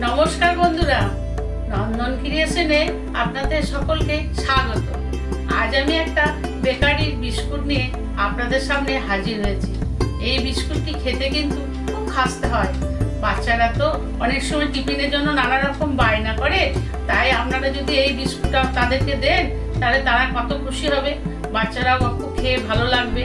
নমস্কার বন্ধুরা, নন্দন ক্রিয়েশনে আপনাদের সকলকে স্বাগত। আজ আমি একটা বেকারির বিস্কুট নিয়ে আপনাদের সামনে হাজির হয়েছি। এই বিস্কুটটি খেতে কিন্তু খুব খাস্তে হয়। বাচ্চারা তো অনেক সময় টিফিনের জন্য নানা রকম বায়না করে, তাই আপনারা যদি এই বিস্কুটটা তাদেরকে দেন তাহলে তারা কত খুশি হবে, বাচ্চারাও খুব খেয়ে ভালো লাগবে।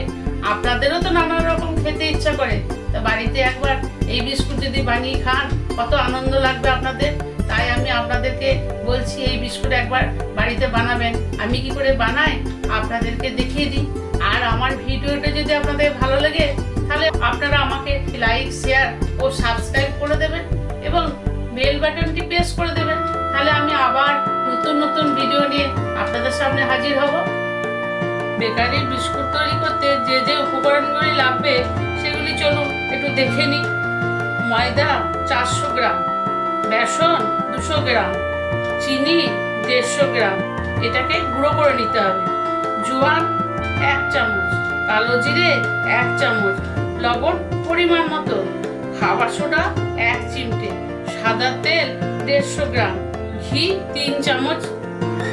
আপনাদেরও তো নানা রকম খেতে ইচ্ছা করে, তা বাড়িতে একবার এই বিস্কুট যদি বানিয়ে খান কত আনন্দ লাগবে আপনাদের। তাই আমি আপনাদেরকে বলছি এই বিস্কুট একবার বাড়িতে বানাবেন। আমি কি করে বানাই আপনাদেরকে দেখিয়ে দিই। আর আমার ভিডিওটা যদি আপনাদের ভালো লাগে তাহলে আপনারা আমাকে লাইক, শেয়ার ও সাবস্ক্রাইব করে দেবেন এবং বেল বাটনটি প্রেস করে দেবেন। তাহলে আমি আবার নতুন নতুন ভিডিও নিয়ে আপনাদের সামনে হাজির হব। বেকারির বিস্কুট তৈরি করতে যে যে উপকরণগুলি লাগবে সেগুলি চলুন একটু দেখে নিই। ময়দা 400 গ্রাম, বেসন 200 গ্রাম, চিনি 150 গ্রাম, এটাকে গুঁড়ো করে নিতে হবে। জোয়ান 1 চামচ, কালো জিরে 1 চামচ, লবণ পরিমাণ মতো, খাবার সোডা 1 চিমটে, সাদা তেল 150 গ্রাম, ঘি 3 চামচ।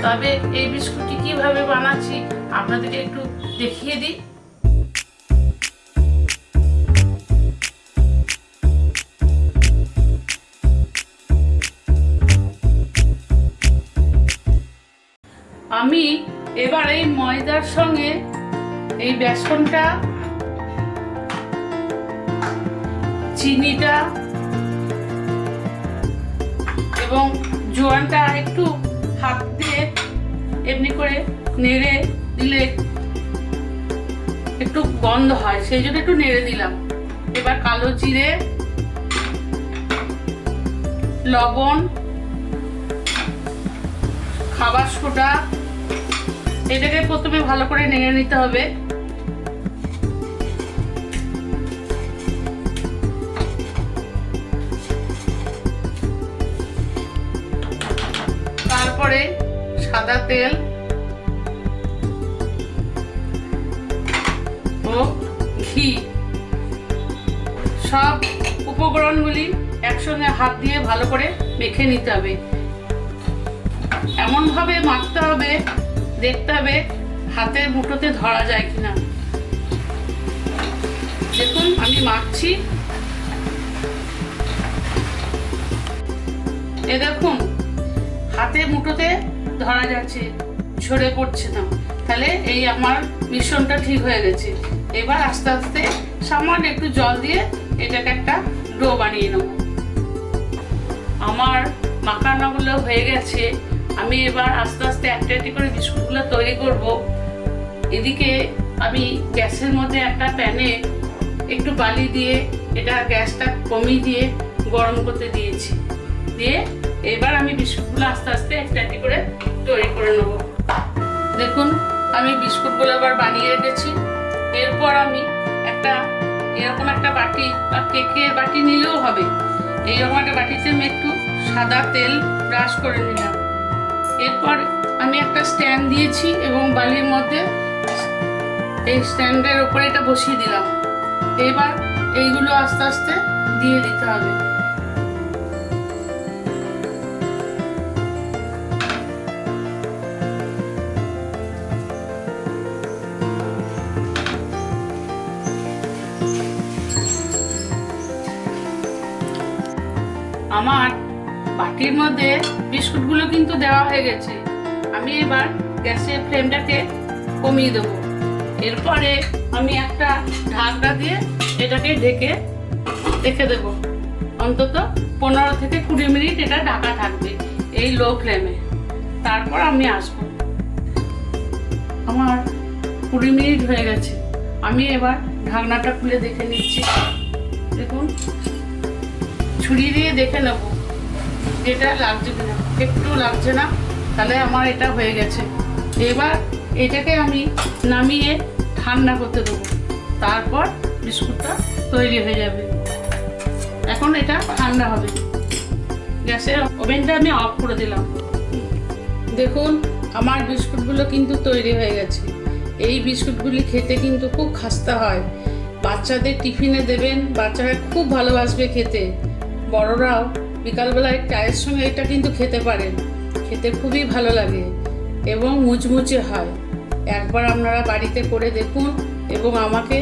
তবে এই বিস্কুটটি কিভাবে বানাচ্ছি আপনাদেরকে একটু দেখিয়ে দিই। আমি এবার এই ময়দার সঙ্গে এই বেসনটা, চিনিটা এবং জোয়ানটা একটু হাত দিয়ে এমনি করে নেড়ে দিলে একটু গন্ধ হয়, সেই জন্য একটু নেড়ে দিলাম। এবার কালো জিরে, লবণ, খাবার সোডা, এটাকে প্রথমে ভালো করে নেড়ে নিতে হবে। তারপরে সাদা তেল ও ঘি, সব উপকরণগুলি একসঙ্গে হাত দিয়ে ভালো করে মেখে নিতে হবে। এমন ভাবে মাখতে হবে, দেখতে হবে হাতের মুঠোতে ধরা যায় কিনা। দেখুন আমি মাখছি, এ দেখুন হাতের মুঠোতে ধরা যাচ্ছে, ঝরে পড়ছে না। তাহলে এই আমার মিশ্রণটা ঠিক হয়ে গেছে। এবার আস্তে আস্তে সামান্য একটু জল দিয়ে এটাকে একটা ডো বানিয়ে নেব। আমার মাখানাগুলো হয়ে গেছে। আমি এবার আস্তে আস্তে একটা একটা করে বিস্কুটগুলো তৈরি করব। এদিকে আমি গ্যাসের মধ্যে একটা প্যানে একটু বালি দিয়ে এটা গ্যাসটা কমিয়ে দিয়ে গরম করতে দিয়েছি। দিয়ে এবার আমি বিস্কুটগুলো আস্তে আস্তে একটা একটা করে তৈরি করে নেব। দেখুন আমি বিস্কুটগুলো আবার বানিয়ে রেখেছি। এরপর আমি এরকম একটা বাটি বা কেকের বাটি নিলেও হবে। এইরকম একটা বাটিতে আমি একটু সাদা তেল ব্রাশ করে নিলাম। এরপর আমি একটা স্ট্যান্ড দিয়েছি এবং বালির মধ্যে এই স্ট্যান্ডের উপরে এটা বসিয়ে দিলাম। এবার এইগুলো আস্তে আস্তে দিয়ে দিতে হবে। আমার বাটির মধ্যে বিস্কুটগুলো কিন্তু দেওয়া হয়ে গেছে। আমি এবার গ্যাসের ফ্লেমটাকে কমিয়ে দেবো। এরপরে আমি একটা ঢাকনা দিয়ে এটাকে ঢেকে রেখে দেব। অন্তত 15 থেকে 20 মিনিট এটা ঢাকা থাকবে এই লো ফ্লেমে। তারপর আমি আসবো। আমার 20 মিনিট হয়ে গেছে। আমি এবার ঢাকনাটা খুলে দেখে নিচ্ছি। দেখুন ছুরি দিয়ে দেখে নেব যেটা লাগছে কিনা। একটু লাগছে না, তাহলে আমার এটা হয়ে গেছে। এবার এটাকে আমি নামিয়ে ঠান্ডা করতে দেবো। তারপর বিস্কুটটা তৈরি হয়ে যাবে। এখন এটা ঠান্ডা হবে। গ্যাসের ওভেনটা আমি অফ করে দিলাম। দেখুন আমার বিস্কুটগুলো কিন্তু তৈরি হয়ে গেছে। এই বিস্কুটগুলি খেতে কিন্তু খুব খাস্তা হয়। বাচ্চাদের টিফিনে দেবেন, বাচ্চারা খুব ভালোবাসবে খেতে। বড়রাও বিকালবেলায় চায়ের সঙ্গে এটা কিন্তু খেতে পারেন, খেতে খুবই ভালো লাগে এবং মুচমুচে হয়। একবার আপনারা বাড়িতে করে দেখুন এবং আমাকে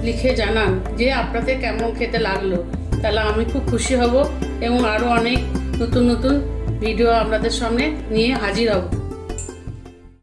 লিখে জানান যে আপনাদের কেমন খেতে লাগলো, তাহলে আমি খুব খুশি হব এবং আরও অনেক নতুন নতুন ভিডিও আপনাদের সামনে নিয়ে হাজির হব।